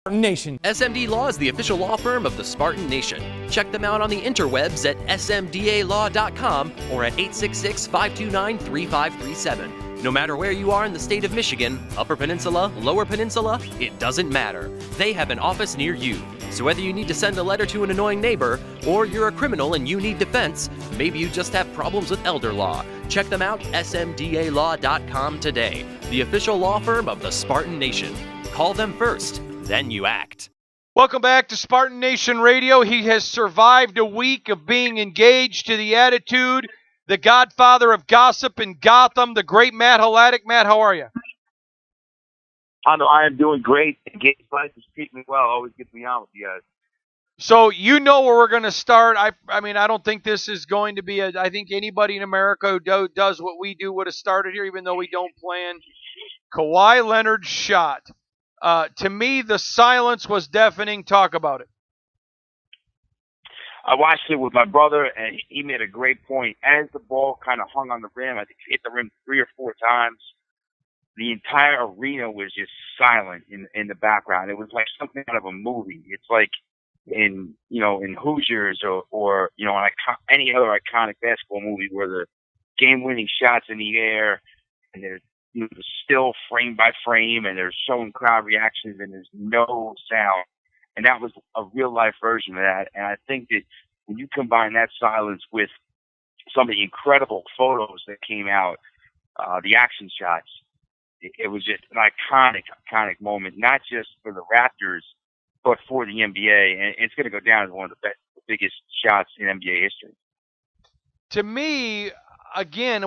Nation. SMD Law is the official law firm of the Spartan Nation. Check them out on the interwebs at smdalaw.com or at 866-529-3537. No matter where you are in the state of Michigan, Upper Peninsula, Lower Peninsula, it doesn't matter. They have an office near you. So whether you need to send a letter to an annoying neighbor, or you're a criminal and you need defense, maybe you just have problems with elder law, check them out, smdalaw.com today. The official law firm of the Spartan Nation. Call them first. Then you act. Welcome back to Spartan Nation Radio. He has survived a week of being engaged to the attitude, the godfather of gossip in Gotham, the great Matt Hladek. Matt, how are you? I am doing great. Game Slice is treating me well. Always gets me on with you guys. So you know where we're going to start. I mean, I don't think this is going to be I think anybody in America who does what we do would have started here, even though we don't plan. Kawhi Leonard's shot. To me, the silence was deafening. Talk about it. I watched it with my brother, and he made a great point. As the ball kind of hung on the rim, I think he hit the rim 3 or 4 times. The entire arena was just silent in the background. It was like something out of a movie. It's like in Hoosiers or any other iconic basketball movie where the game-winning shots in the air and there's still frame by frame, and they're showing crowd reactions, and there's no sound. And that was a real-life version of that. And I think that when you combine that silence with some of the incredible photos that came out, the action shots, it was just an iconic moment, not just for the Raptors, but for the NBA. And it's going to go down as one of the biggest shots in NBA history. To me, again,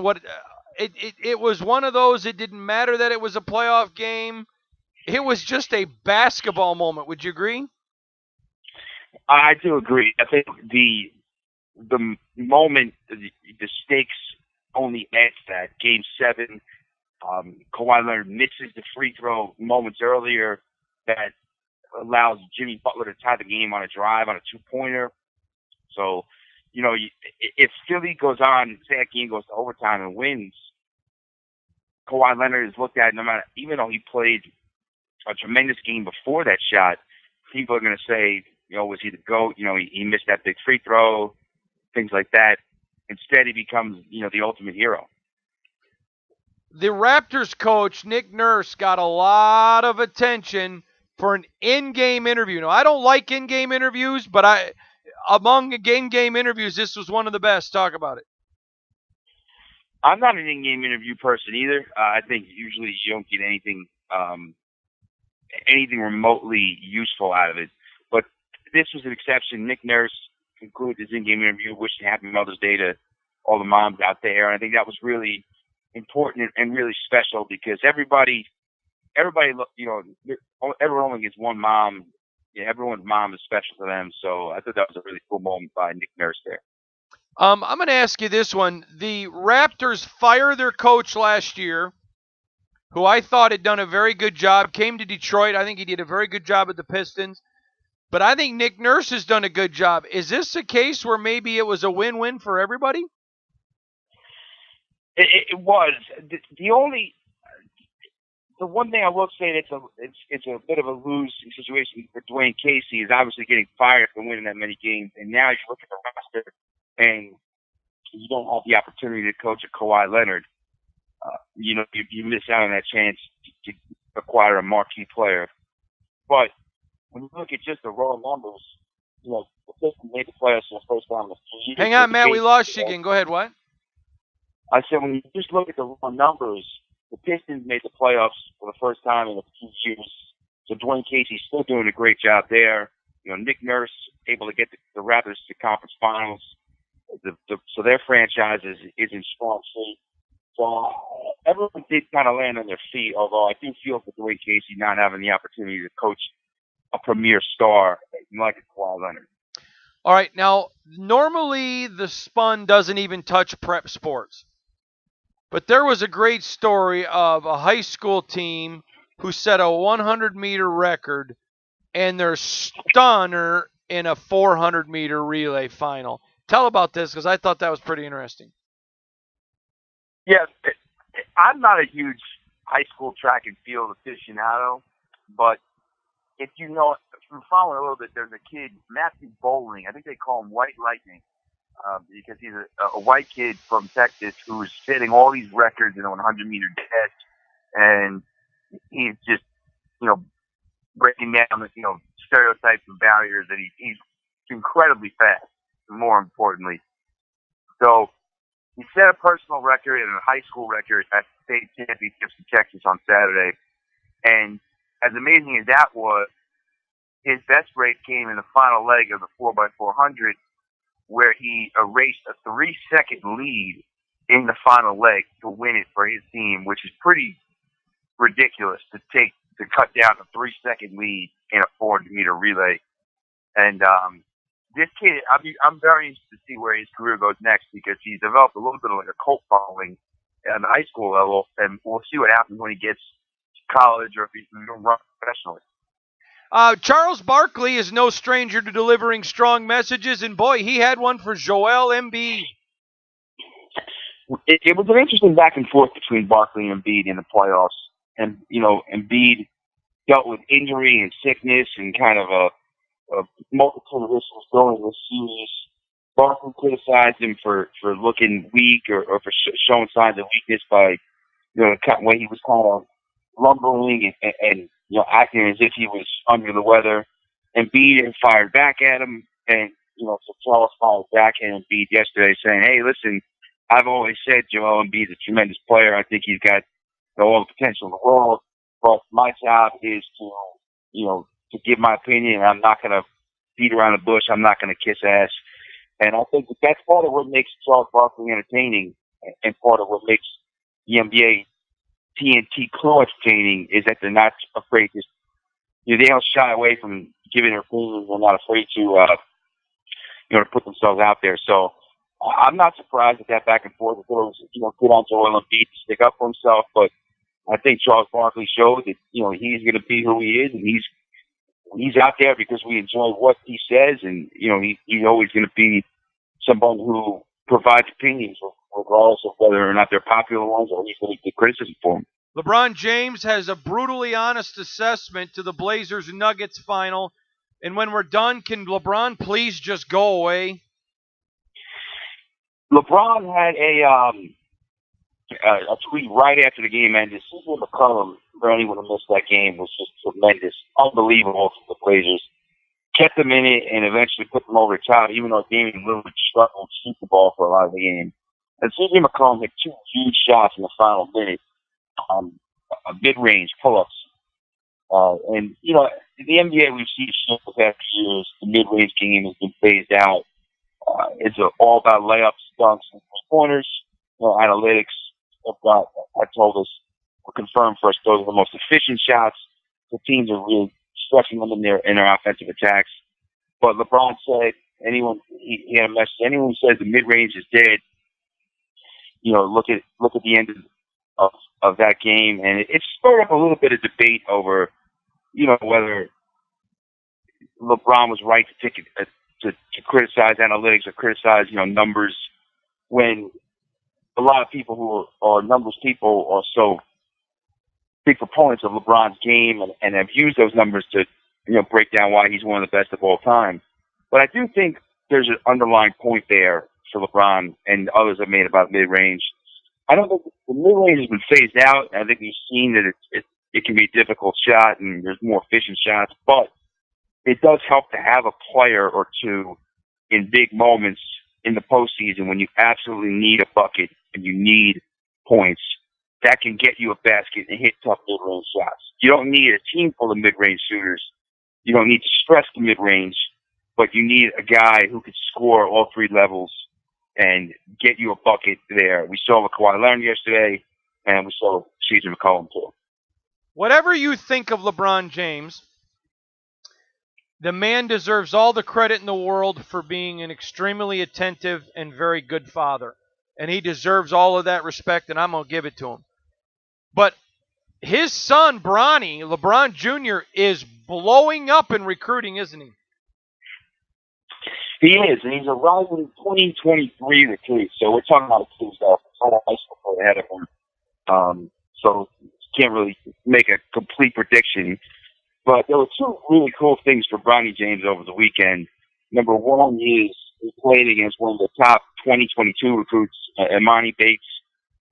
It was one of those, it didn't matter that it was a playoff game. It was just a basketball moment. Would you agree? I do agree. I think the moment, the stakes only adds that. Game 7, Kawhi Leonard misses the free throw moments earlier that allows Jimmy Butler to tie the game on a drive, on a 2-pointer. So, if Philly goes on, say that game goes to overtime and wins, Kawhi Leonard is looked at, even though he played a tremendous game before that shot, people are going to say, was he the GOAT? He missed that big free throw, things like that. Instead, he becomes, the ultimate hero. The Raptors coach, Nick Nurse, got a lot of attention for an in-game interview. Now, I don't like in-game interviews, but among in-game interviews, this was one of the best. Talk about it. I'm not an in-game interview person either. I think usually you don't get anything remotely useful out of it. But this was an exception. Nick Nurse concluded his in-game interview, wishing Happy Mother's Day to all the moms out there. And I think that was really important and really special because everybody, everyone only gets one mom. Yeah, everyone's mom is special to them. So I thought that was a really cool moment by Nick Nurse there. I'm going to ask you this one. The Raptors fired their coach last year, who I thought had done a very good job, came to Detroit. I think he did a very good job at the Pistons. But I think Nick Nurse has done a good job. Is this a case where maybe it was a win-win for everybody? It was. The one thing I will say that's it's a bit of a losing situation for Dwayne Casey is obviously getting fired for winning that many games. And now you look at the roster, and you don't have the opportunity to coach a Kawhi Leonard. You miss out on that chance to acquire a marquee player. But when you look at just the raw numbers, the Pistons made the playoffs for the first time in a few years. Hang on, Matt, we lost you again. Go ahead, what? I said when you just look at the raw numbers, the Pistons made the playoffs for the first time in a few years. So Dwayne Casey's still doing a great job there. Nick Nurse able to get the Raptors to conference finals. So their franchise is in strong shape. So everyone did kind of land on their feet, although I do feel for Dwayne Casey not having the opportunity to coach a premier star like Kawhi Leonard. All right, now, normally the Spun doesn't even touch prep sports. But there was a great story of a high school team who set a 100-meter record and their stunner in a 400-meter relay final. Tell about this, because I thought that was pretty interesting. Yeah, I'm not a huge high school track and field aficionado, but if you know, if you're following a little bit, there's a kid, Matthew Bowling. I think they call him White Lightning, because he's a white kid from Texas who's setting all these records in a 100-meter dash, and he's just, breaking down the, stereotypes and barriers, that he's incredibly fast, more importantly. So he set a personal record and a high school record at the state championships in Texas on Saturday. And as amazing as that was, his best break came in the final leg of the 4x400, where he erased a 3-second lead in the final leg to win it for his team, which is pretty ridiculous to cut down a 3-second lead in a 400-meter relay. And this kid, I'm very interested to see where his career goes next, because he's developed a little bit of like a cult following at the high school level, and we'll see what happens when he gets to college or if he's going to run professionally. Charles Barkley is no stranger to delivering strong messages, and boy, he had one for Joel Embiid. It was an interesting back and forth between Barkley and Embiid in the playoffs. And, Embiid dealt with injury and sickness and kind of a multitude of issues during this series. Barkley criticized him for looking weak or for showing signs of weakness by, the way he was kind of lumbering and acting as if he was under the weather. Embiid fired back at him, and, so Charles fired back at Embiid yesterday saying, hey, listen, I've always said Joel Embiid's a tremendous player. I think he's got all the potential in the world, but my job is to give my opinion, and I'm not going to beat around the bush. I'm not going to kiss ass. And I think that's part of what makes Charles Barkley entertaining, and part of what makes the NBA TNT crew entertaining is that they're not afraid to, they don't shy away from giving their opinions. They're not afraid to, to put themselves out there. So I'm not surprised at that back and forth. It was, good on Joel Embiid to stick up for himself, but I think Charles Barkley showed that, he's going to be who he is, and he's out there because we enjoy what he says, and, he's always going to be someone who provides opinions, regardless of whether or not they're popular ones or he's going to get criticism for them. LeBron James has a brutally honest assessment to the Blazers-Nuggets final, and when we're done, can LeBron please just go away? LeBron had a tweet right after the game ended. CJ McCollum, for anyone who missed that game, was just tremendous, unbelievable for the Blazers. Kept them in it and eventually put them over the top, even though Damian Lillard struggled to shoot the ball for a lot of the game. And CJ McCollum hit 2 huge shots in the final minute, mid-range pull-ups. And, in the NBA, we've seen shit the past few years. The mid-range game has been phased out. It's all about layups, dunks, and three-pointers. Analytics have told us, or confirmed for us, those are the most efficient shots. The teams are really stretching them in their offensive attacks. But LeBron said, he had a message. Anyone who says the mid-range is dead, look at the end of that game, and it spurred up a little bit of debate over, whether LeBron was right to criticize analytics or criticize, numbers, when a lot of people who are numbers people are so big proponents of LeBron's game and have used those numbers to, break down why he's one of the best of all time. But I do think there's an underlying point there for LeBron and others have made about mid-range. I don't think the mid-range has been phased out. I think we've seen that it can be a difficult shot and there's more efficient shots, but it does help to have a player or two in big moments in the postseason when you absolutely need a bucket and you need points that can get you a basket and hit tough mid-range shots. You don't need a team full of mid-range shooters. You don't need to stress the mid-range, but you need a guy who could score all 3 levels and get you a bucket there. We saw with Kawhi Leonard yesterday, and we saw CJ McCollum too. Whatever you think of LeBron James, the man deserves all the credit in the world for being an extremely attentive and very good father. And he deserves all of that respect, and I'm going to give it to him. But his son, Bronny, LeBron Jr., is blowing up in recruiting, isn't he? He is, and he's a rising 2023 recruit. So we're talking about a kid that's got a high school ahead of him. So can't really make a complete prediction. But there were two really cool things for Bronny James over the weekend. Number one is he played against one of the top 2022 recruits, Imani Bates,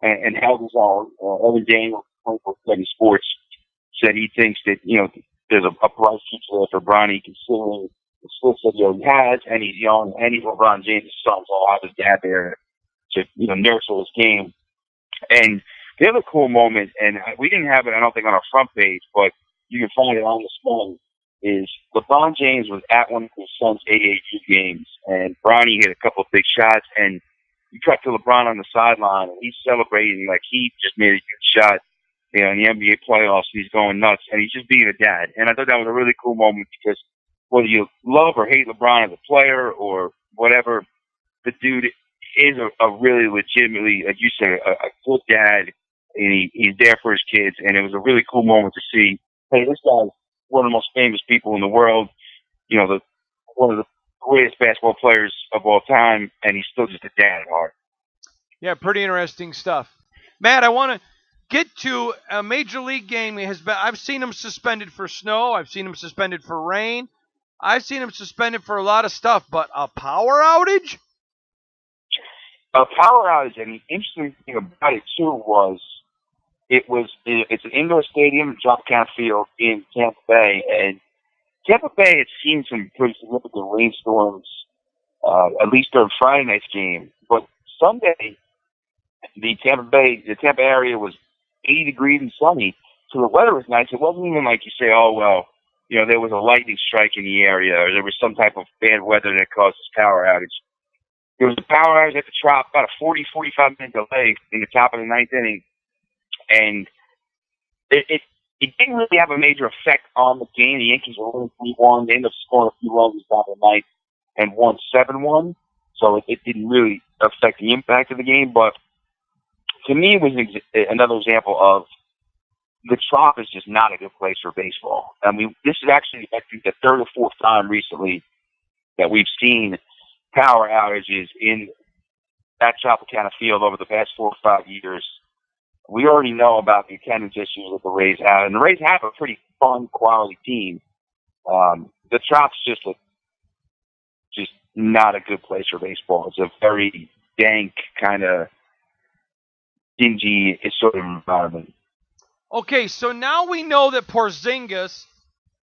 and held his own. Evan Daniels, 24/7 Sports, said he thinks that, there's a bright future there for Bronny, considering the skill set he already has, and he's young, and he's LeBron James' son, so I'll have his dad there to, nurture his game. And the other cool moment, and we didn't have it, I don't think, on our front page, but you can find it on the Spun, is LeBron James was at one of his son's AAU games, and Bronny hit a couple of big shots, and you cut to LeBron on the sideline, and he's celebrating like he just made a huge shot, in the NBA playoffs. He's going nuts, and he's just being a dad. And I thought that was a really cool moment because whether you love or hate LeBron as a player or whatever, the dude is a really legitimately, like you said, a good dad, and he's there for his kids. And it was a really cool moment to see, hey, this guy's one of the most famous people in the world, one of the greatest basketball players of all time, and he's still just a dad at heart. Yeah, pretty interesting stuff. Matt, I want to get to a major league game. I've seen him suspended for snow. I've seen him suspended for rain. I've seen him suspended for a lot of stuff, but a power outage? A power outage, and the interesting thing about it, too, was it's an indoor stadium, Tropicana Field in Tampa Bay, and Tampa Bay had seen some pretty significant rainstorms, at least during Friday night's game. But Sunday, the Tampa area was 80 degrees and sunny, so the weather was nice. It wasn't even like you say, oh, well, there was a lightning strike in the area, or there was some type of bad weather that caused this power outage. There was a power outage at the Trop, about a 45-minute delay in the top of the ninth inning, and it didn't really have a major effect on the game. The Yankees were winning 3-1. They ended up scoring a few runs at the top of the ninth and won 7-1, so it didn't really affect the impact of the game. But to me, it was another example of the Trop is just not a good place for baseball. I mean, this is actually, I think, the third or fourth time recently that we've seen power outages in that Tropicana Field over the past 4 or 5 years. We already know about the attendance issues that the Rays have, and the Rays have a pretty fun, quality team. The Trop's just not a good place for baseball. It's a very dank, kind of dingy sort of environment. Okay, so now we know that Porzingis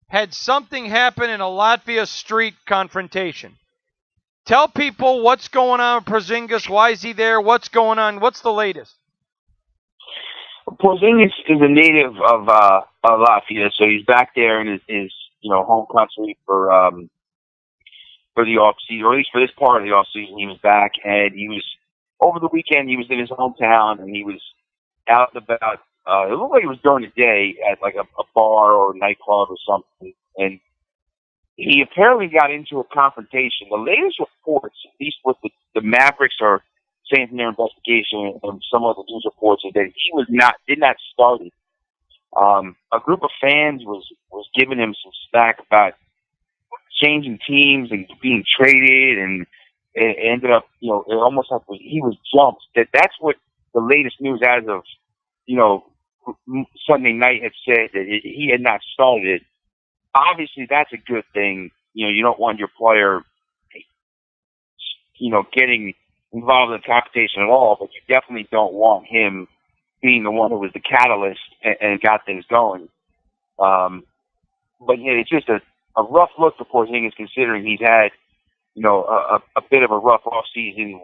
had something happen in a Latvia street confrontation. Tell people what's going on with Porzingis. Why is he there? What's going on? What's the latest? Porzingis is a native of Latvia, so he's back there in his home country for the off season, or at least for this part of the off season. He was back, and he was over the weekend. He was in his hometown, and he was out and about. It looked like it was during the day at like a bar or a nightclub or something, and he apparently got into a confrontation. The latest reports, at least what the Mavericks are saying from their investigation and some of the news reports, is that he did not start it. A group of fans was giving him some slack about changing teams and being traded, and it ended up, it almost like he was jumped. That's what the latest news as of, Sunday night had said, that he had not started it. Obviously, that's a good thing. You don't want your player, getting involved in the competition at all, but you definitely don't want him being the one who was the catalyst and got things going. But it's just a rough look for Porzingis, considering he's had, a bit of a rough off season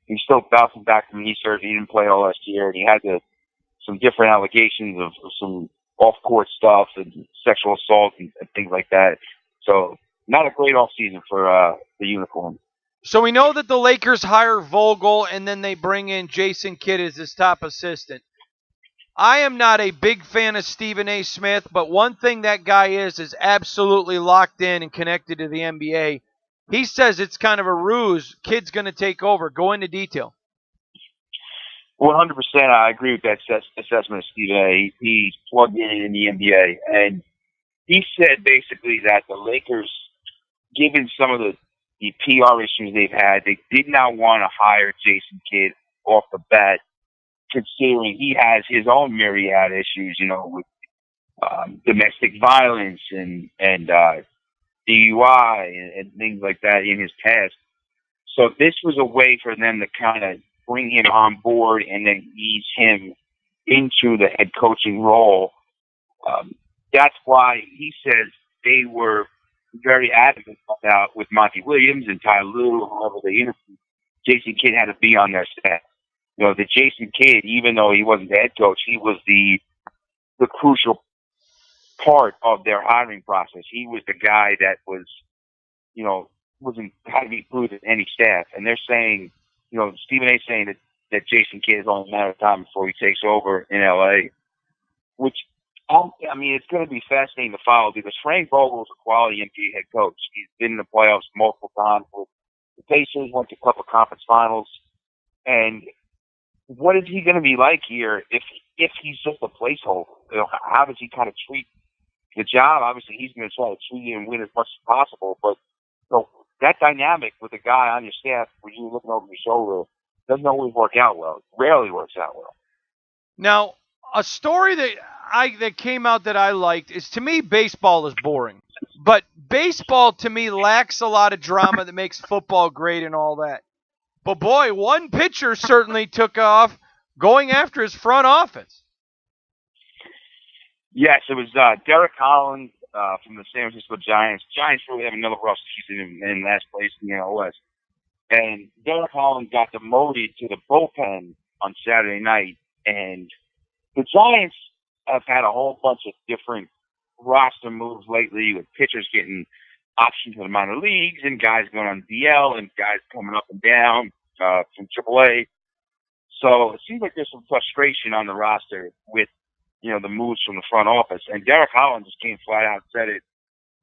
he's still bouncing back from knee surgery. He didn't play all last year, and he had some different allegations of some off-court stuff and sexual assault and things like that. So not a great off season for the Unicorn. So we know that the Lakers hire Vogel, and then they bring in Jason Kidd as his top assistant. I am not a big fan of Stephen A. Smith, but one thing that guy is absolutely locked in and connected to the NBA. He says it's kind of a ruse. Kidd's going to take over. Go into detail. 100%, I agree with that assessment of Stephen A. He's plugged in the NBA, and he said basically that the Lakers, given some of the PR issues they've had, they did not want to hire Jason Kidd off the bat, considering he has his own myriad issues, with domestic violence and DUI and things like that in his past. So this was a way for them to kind of bring him on board and then ease him into the head coaching role. That's why he says they were very adamant about with Monty Williams and Ty Lue, whoever they interviewed. Jason Kidd had to be on their staff. The Jason Kidd, even though he wasn't the head coach, he was the crucial part of their hiring process. He was the guy that was, wasn't had to be proved at any staff. And they're saying, Stephen A. saying that Jason Kidd is only a matter of time before he takes over in LA, which, it's going to be fascinating to follow because Frank Vogel is a quality NBA head coach. He's been in the playoffs multiple times with the Pacers, went to a couple of conference finals. And what is he going to be like here if he's just a placeholder? How does he kind of treat the job? Obviously, he's going to try to treat it and win as much as possible. But that dynamic with a guy on your staff where you're looking over your shoulder doesn't always work out well. It rarely works out well. Now, a story that came out that I liked is, to me, baseball is boring. But baseball, to me, lacks a lot of drama that makes football great and all that. But, boy, one pitcher certainly took off going after his front office. Yes, it was Derek Holland from the San Francisco Giants. Giants really have another rough season in last place in the NL West. And Derek Holland got demoted to the bullpen on Saturday night. And the Giants have had a whole bunch of different roster moves lately with pitchers getting options to the minor leagues and guys going on DL and guys coming up and down from AAA. So it seems like there's some frustration on the roster with, the moves from the front office. And Derek Holland just came flat out and said it.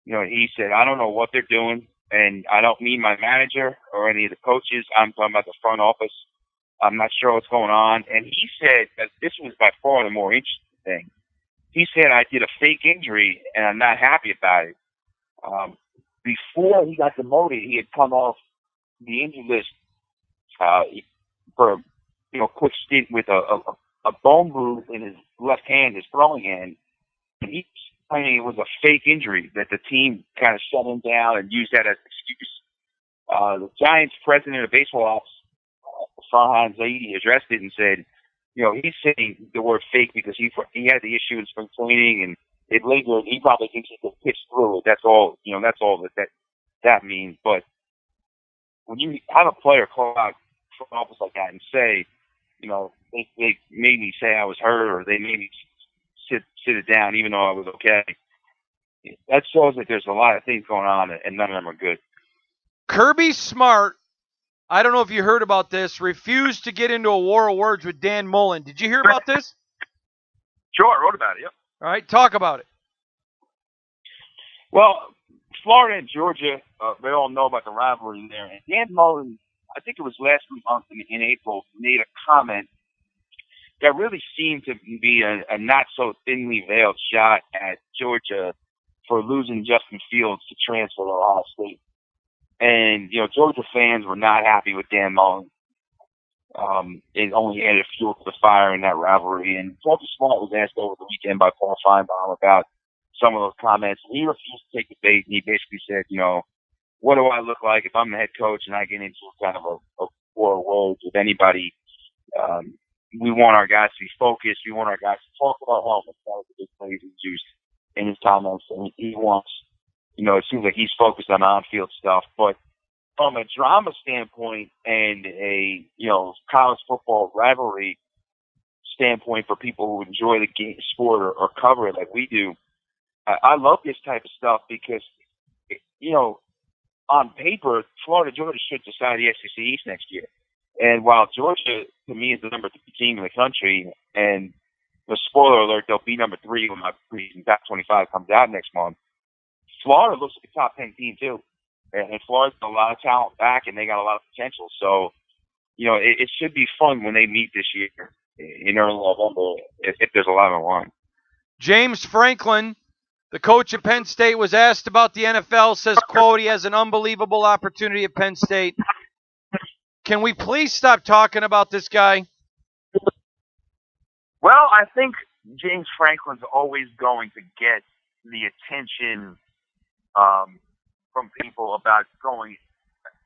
He said, I don't know what they're doing, and I don't mean my manager or any of the coaches. I'm talking about the front office. I'm not sure what's going on. And he said that this was by far the more interesting thing. He said, I did a fake injury, and I'm not happy about it. Before he got demoted, he had come off the injury list for a quick stint with a bone bruise in his left hand, his throwing hand. And he's claiming it was a fake injury, that the team kind of shut him down and used that as an excuse. The Giants president of baseball ops, Farhan Zaidi, addressed it and said, he's saying the word fake because he had the issue in spring training and it lingered. He probably thinks he can pitch through it. That's all, that's all that means. But when you have a player call out from office like that and say, they made me say I was hurt or they made me sit it down even though I was okay, that shows that there's a lot of things going on and none of them are good. Kirby Smart, I don't know if you heard about this, refused to get into a war of words with Dan Mullen. Did you hear about this? Sure, I wrote about it, yep. All right, talk about it. Well, Florida and Georgia, they all know about the rivalry there. And Dan Mullen, I think it was last month in April, made a comment that really seemed to be a not so thinly veiled shot at Georgia for losing Justin Fields to transfer to Ohio State. And, Georgia fans were not happy with Dan Mullen. It only added fuel to the fire in that rivalry. And Georgia Smart was asked over the weekend by Paul Feinbaum about some of those comments. And he refused to take the bait. And he basically said, what do I look like if I'm the head coach and I get into kind of a war of words with anybody? We want our guys to be focused. We want our guys to talk about helmets. That was the big phrase he used in his comments. And he wants, it seems like he's focused on on-field stuff. But from a drama standpoint and a, college football rivalry standpoint for people who enjoy the game, sport or cover it like we do, I love this type of stuff because, on paper, Florida Georgia should decide the SEC East next year. And while Georgia, to me, is the number 3 team in the country, and the spoiler alert, they'll be number 3 when my preseason top 25 comes out next month, Florida looks like a top 10 team too. And Florida's got a lot of talent back, and they got a lot of potential. So, it should be fun when they meet this year in early November if there's a lot on the line. James Franklin, the coach at Penn State, was asked about the NFL, says, quote, he has an unbelievable opportunity at Penn State. Can we please stop talking about this guy? Well, I think James Franklin's always going to get the attention from people about going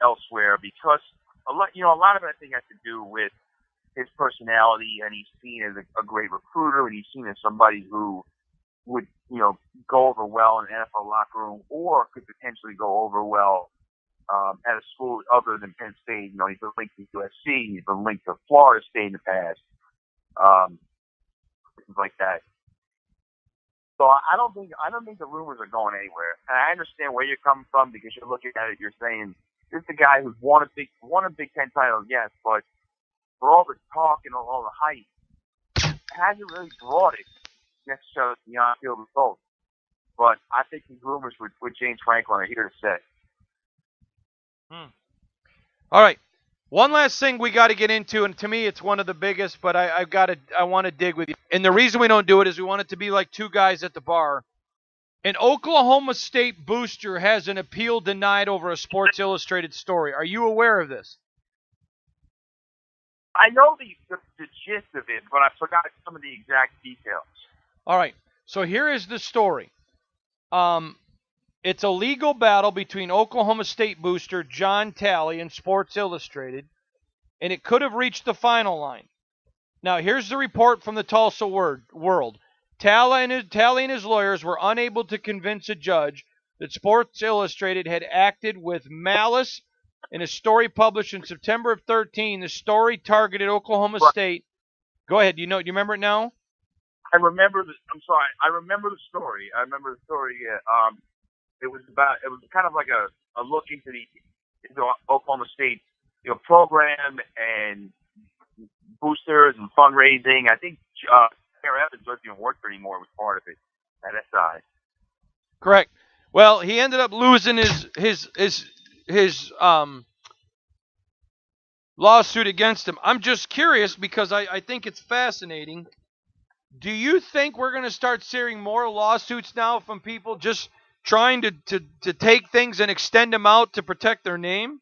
elsewhere because a lot of it I think has to do with his personality, and he's seen as a great recruiter, and he's seen as somebody who would go over well in an NFL locker room, or could potentially go over well at a school other than Penn State. He's been linked to USC, he's been linked to Florida State in the past, things like that. So I don't think the rumors are going anywhere. And I understand where you're coming from because you're looking at it, you're saying this is a guy who's won a Big Ten title, yes, but for all the talk and all the hype, hasn't really brought it necessarily to the on-field results. But I think these rumors with James Franklin are here to stay. All right. One last thing we got to get into, and to me it's one of the biggest, but I want to dig with you. And the reason we don't do it is we want it to be like two guys at the bar. An Oklahoma State booster has an appeal denied over a Sports Illustrated story. Are you aware of this? I know the gist of it, but I forgot some of the exact details. All right. So here is the story. It's a legal battle between Oklahoma State booster John Talley and Sports Illustrated, and it could have reached the final line. Now, here's the report from the Tulsa World. Talley and his lawyers were unable to convince a judge that Sports Illustrated had acted with malice. In a story published in September of 2013, the story targeted Oklahoma State. Go ahead. Do you remember it now? I remember I remember the story. Yeah. It was kind of like a look into the Oklahoma State program and boosters and fundraising. I think Sarah Evans doesn't even work there anymore. Was part of it at SI. Correct. Well, he ended up losing his lawsuit against him. I'm just curious because I think it's fascinating. Do you think we're going to start seeing more lawsuits now from people just trying to take things and extend them out to protect their name?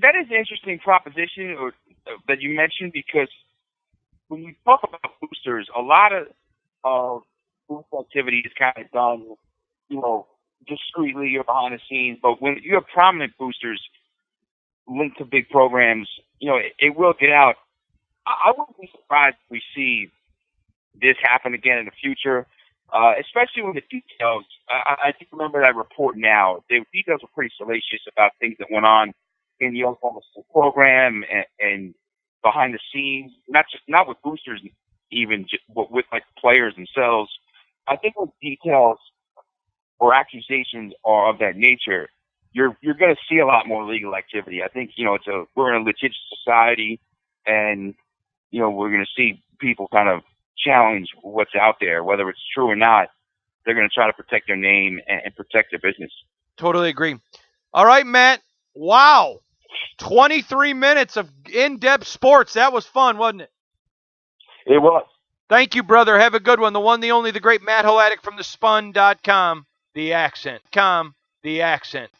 That is an interesting proposition that you mentioned, because when you talk about boosters, a lot of boost activity is kind of done, discreetly or behind the scenes. But when you have prominent boosters linked to big programs, it will get out. I wouldn't be surprised if we see this happen again in the future, especially when the details. I think remember that report now. The details were pretty salacious about things that went on in the Oklahoma State program and behind the scenes, not with boosters, even but with like players themselves. I think when details or accusations are of that nature, you're going to see a lot more legal activity. I think we're in a litigious society, and we're going to see people kind of challenge what's out there, whether it's true or not. They're going to try to protect their name and protect their business. Totally agree. All right, Matt. Wow. 23 minutes of in-depth sports. That was fun, wasn't it? It was. Thank you, brother. Have a good one. The one, the only, the great Matt Holatic from thespun.com. The accent. The accent.